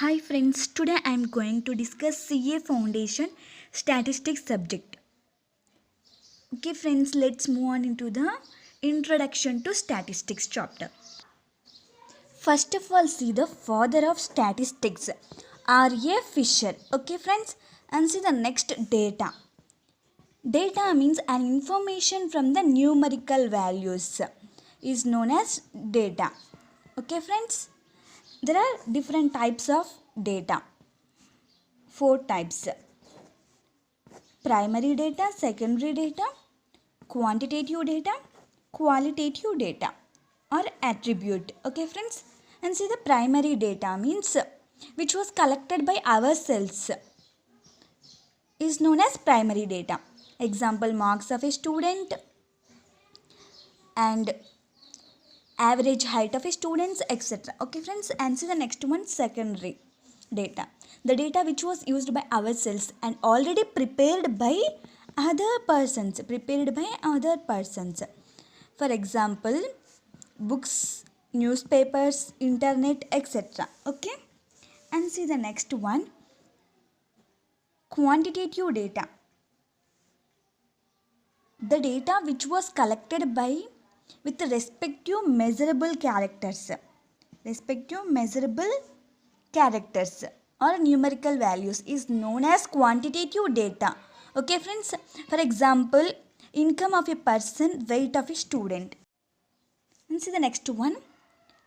Hi friends, today I am going to discuss CA Foundation Statistics subject. Okay friends, let's move on into the Introduction to Statistics chapter. First of all, see the father of statistics, R.A. Fisher. Okay friends, and see the next data. Data means an information from the numerical values is known as data. Okay friends, there are different types of data. Four types: primary data, secondary data, quantitative data, qualitative data or attribute. Okay friends, and see the primary data means which was collected by ourselves is known as primary data. Example, marks of a student and average height of a students, etc. Okay friends, and see the next one, secondary data. The data which was used by ourselves and already prepared by other persons. For example, books, newspapers, internet, etc. Okay, and see the next one, quantitative data. The data which was collected by with respective measurable characters or numerical values is known as quantitative data. Okay friends, for example, income of a person, weight of a student. And see the next one,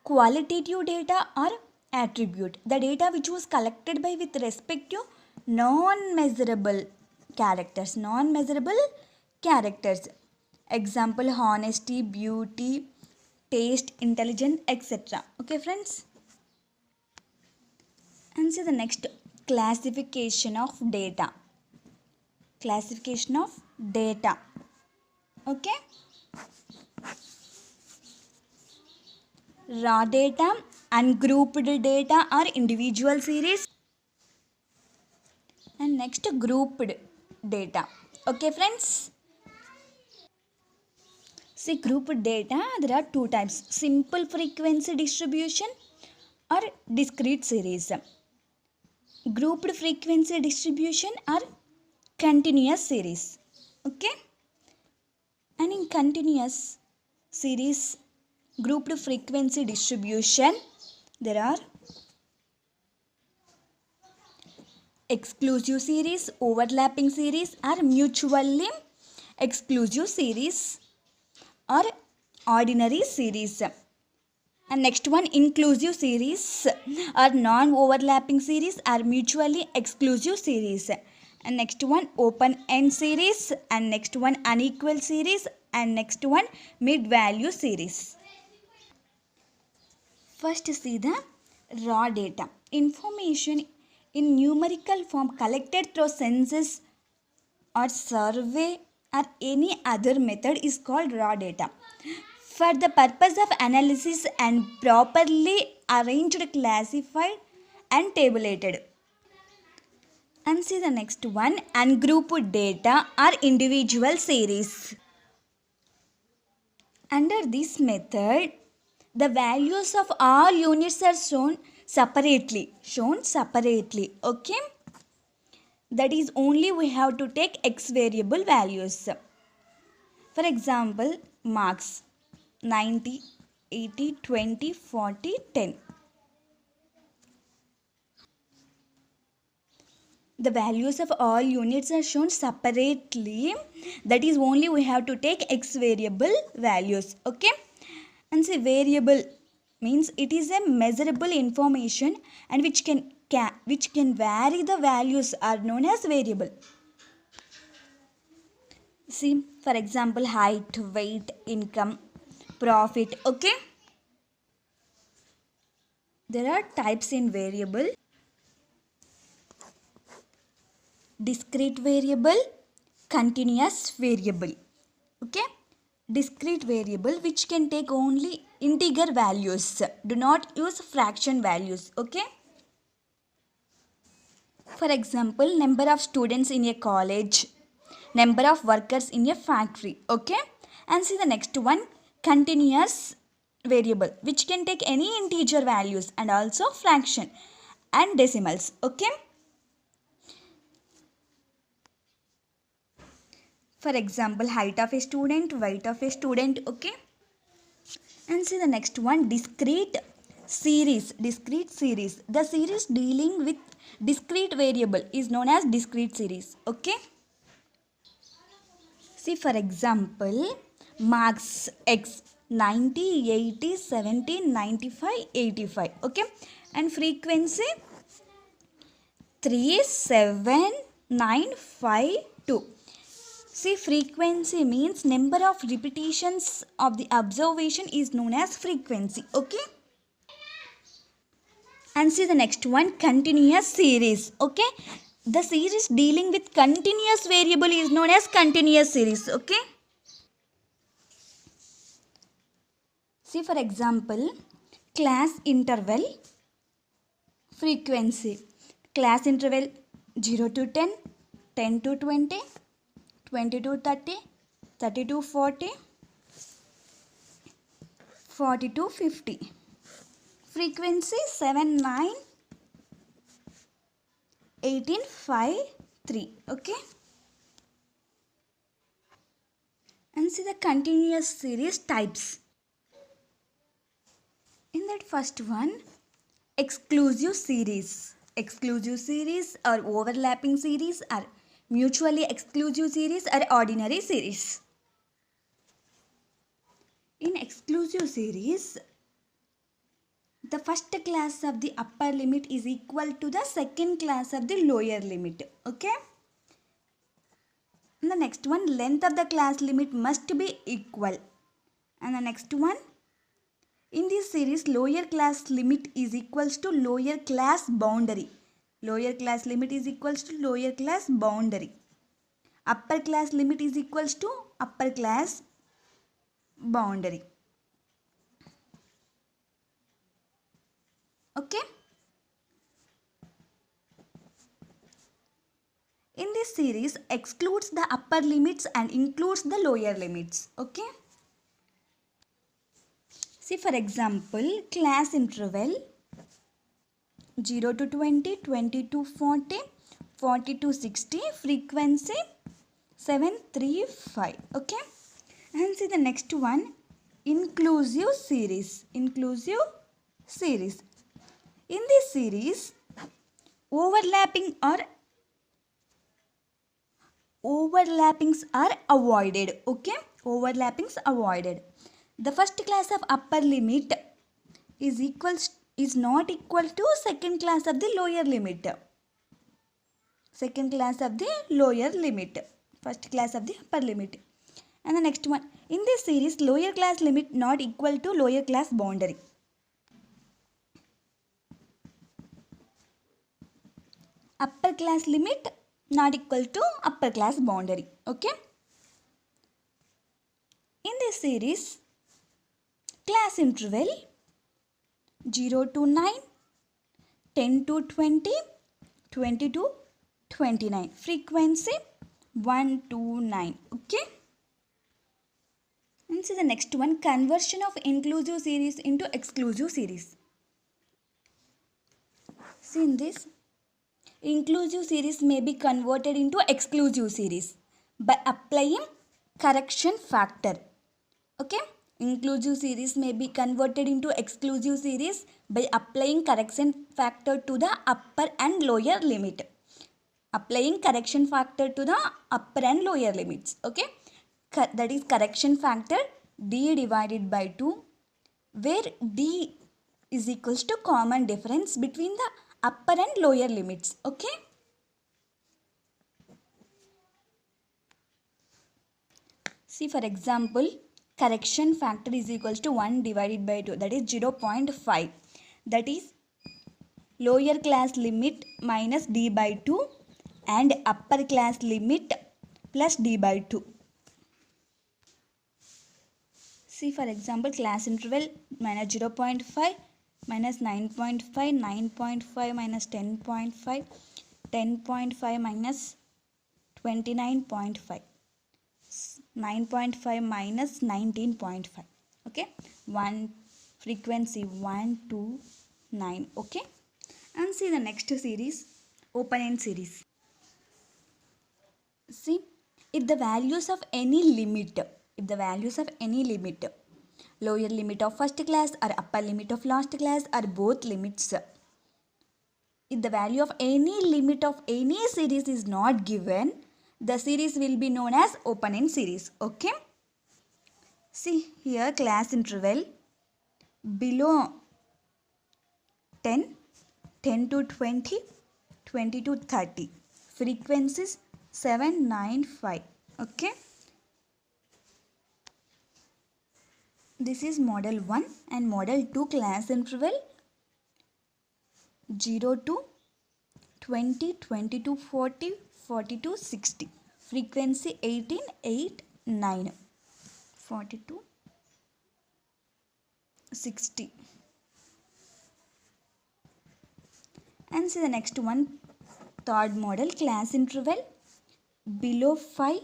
qualitative data or attribute. The data which was collected by with respective non-measurable characters. Example, honesty, beauty, taste, intelligence, etc. Okay friends, and see the next, classification of data. Okay, raw data, ungrouped data or individual series, and next, grouped data. Okay friends, see grouped data, there are two types: simple frequency distribution or discrete series. Grouped frequency distribution or continuous series. Okay, and in continuous series grouped frequency distribution, there are exclusive series, overlapping series or mutually exclusive series or ordinary series. And next one, inclusive series or non-overlapping series or mutually exclusive series. And next one, open end series, and next one, unequal series, and next one, mid value series. First, see the raw data. Information in numerical form collected through census or survey or any other method is called raw data. For the purpose of analysis and properly arranged, classified and tabulated. And see the next one, ungrouped data or individual series. Under this method, the values of all units are shown separately. Okay, that is only we have to take x variable values. For example, marks 90, 80, 20, 40, 10. The values of all units are shown separately. That is only we have to take x variable values. Okay, and say variable means it is a measurable information and which can vary. The values are known as variable. See, for example, height, weight, income, profit. Okay, there are types in variable: discrete variable, continuous variable. Okay, discrete variable which can take only integer values, do not use fraction values. Okay, for example, number of students in a college, number of workers in a factory. Okay, and see the next one, continuous variable which can take any integer values and also fraction. and decimals. Okay. For example, height of a student, weight of a student. Okay. And see the next one, discrete series. Discrete series. The series dealing with discrete variable is known as discrete series. Okay. See for example, marks x 90, 80, 70, 95, 85. Okay. And frequency 3, 7, 9, 5, 2. See, frequency means number of repetitions of the observation is known as frequency. Okay. And see the next one, continuous series. Okay. The series dealing with continuous variable is known as continuous series. Okay. See for example, class interval frequency. Class interval 0 to 10, 10 to 20, 20 to 30, 30 to 40, 40 to 50. Frequency 7, 9, 18, 5, 3. Okay. And see the continuous series types. In that first one, exclusive series. Exclusive series or overlapping series or mutually exclusive series or ordinary series. In exclusive series, the first class of the upper limit is equal to the second class of the lower limit. Okay. And the next one, length of the class limit must be equal. And the next one, in this series, lower class limit is equals to lower class boundary. Lower class limit is equals to lower class boundary. Upper class limit is equals to upper class boundary. Okay. In this series, excludes the upper limits and includes the lower limits. Okay. See for example, class interval 0 to 20, 20 to 40, 40 to 60, frequency 735. Okay. And see the next one, inclusive series. Inclusive series. In this series, overlappings are avoided. Okay. Overlappings avoided. The first class of upper limit is not equal to second class of the lower limit. Second class of the lower limit. First class of the upper limit. And the next one, in this series, lower class limit not equal to lower class boundary. Upper class limit not equal to upper class boundary. Okay. In this series, class interval 0 to 9, 10 to 20, 20 to 29. Frequency 1 to 9. Okay. And see the next one, conversion of inclusive series into exclusive series. See in this, inclusive series may be converted into exclusive series by applying correction factor. Okay. Inclusive series may be converted into exclusive series by applying correction factor to the upper and lower limit. Applying correction factor to the upper and lower limits. Okay. That is correction factor d divided by 2, where d is equals to common difference between the upper and lower limits. Okay. See for example, correction factor is equals to 1 divided by 2, that is 0.5. That is lower class limit minus d by 2 and upper class limit plus d by 2. See for example, class interval minus 0.5 minus 9.5, 9.5 minus 10.5, 10.5 minus 29.5. 9.5 minus 19.5. Okay. Frequency 1 to 9. Okay. And see the next series, open-end series. See, if the values of any limit, lower limit of first class or upper limit of last class or both limits, if the value of any limit of any series is not given, the series will be known as open-end series. Okay. See here, class interval below 10, 10 to 20, 20 to 30. Frequencies 7, 9, 5. Okay. This is model 1 and model 2 class interval 0 to 20, 20 to 40, 40 to 60. Frequency 18, 8, 9. 40 to 60. And see the next one, third model class interval below 5,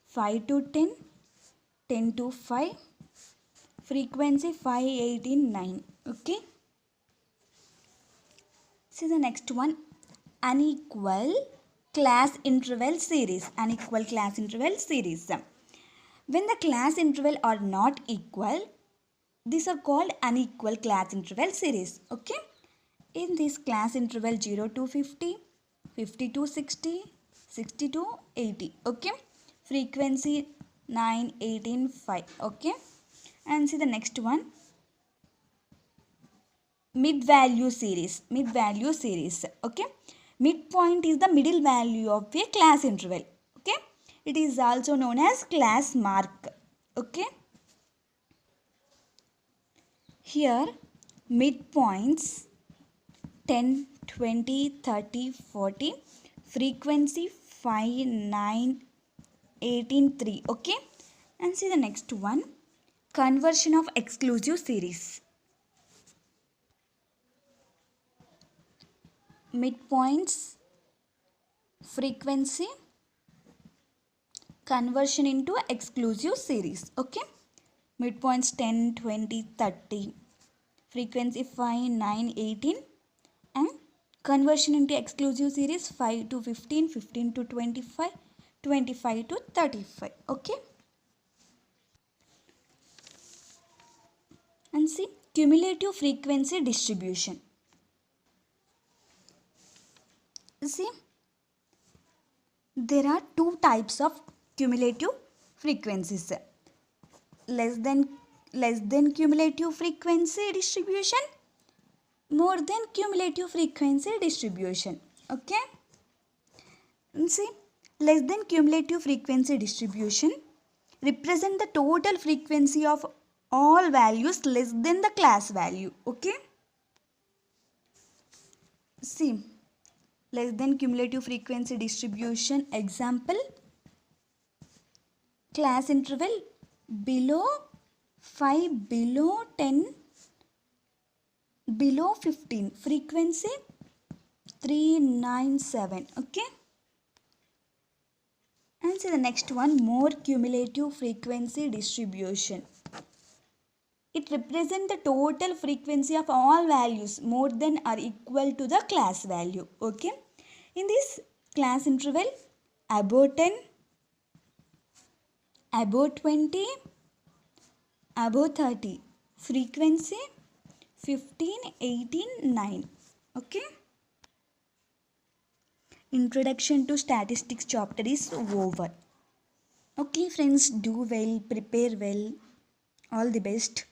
5 to 10, 10 to 5. Frequency 5, 18, 9. Okay. See the next one, unequal class interval series. Unequal class interval series. When the class interval are not equal, these are called unequal class interval series. Okay. In this class interval 0 to 50, 50 to 60, 60 to 80. Okay. Frequency 9, 18, 5. Okay. And see the next one, mid-value series. Mid-value series. Okay. Midpoint is the middle value of a class interval. Okay. It is also known as class mark. Okay. Here midpoints 10, 20, 30, 40. Frequency 5, 9, 18, 3. Okay. And see the next one, conversion of exclusive series. Midpoints, frequency, conversion into exclusive series. Okay. Midpoints 10, 20, 30. Frequency 5, 9, 18. And conversion into exclusive series 5 to 15, 15 to 25, 25 to 35. Okay. And see cumulative frequency distribution. See, there are two types of cumulative frequencies. Less than cumulative frequency distribution, more than cumulative frequency distribution. Okay. And see, less than cumulative frequency distribution represent the total frequency of all values less than the class value. Okay. See, less than cumulative frequency distribution example, class interval below 5, below 10, below 15. Frequency 397. Okay. And see the next one, more cumulative frequency distribution. It represents the total frequency of all values more than or equal to the class value. Okay. In this class interval, above 10, above 20, above 30. Frequency 15, 18, 9. Okay. Introduction to statistics chapter is over. Okay friends, do well, prepare well. All the best.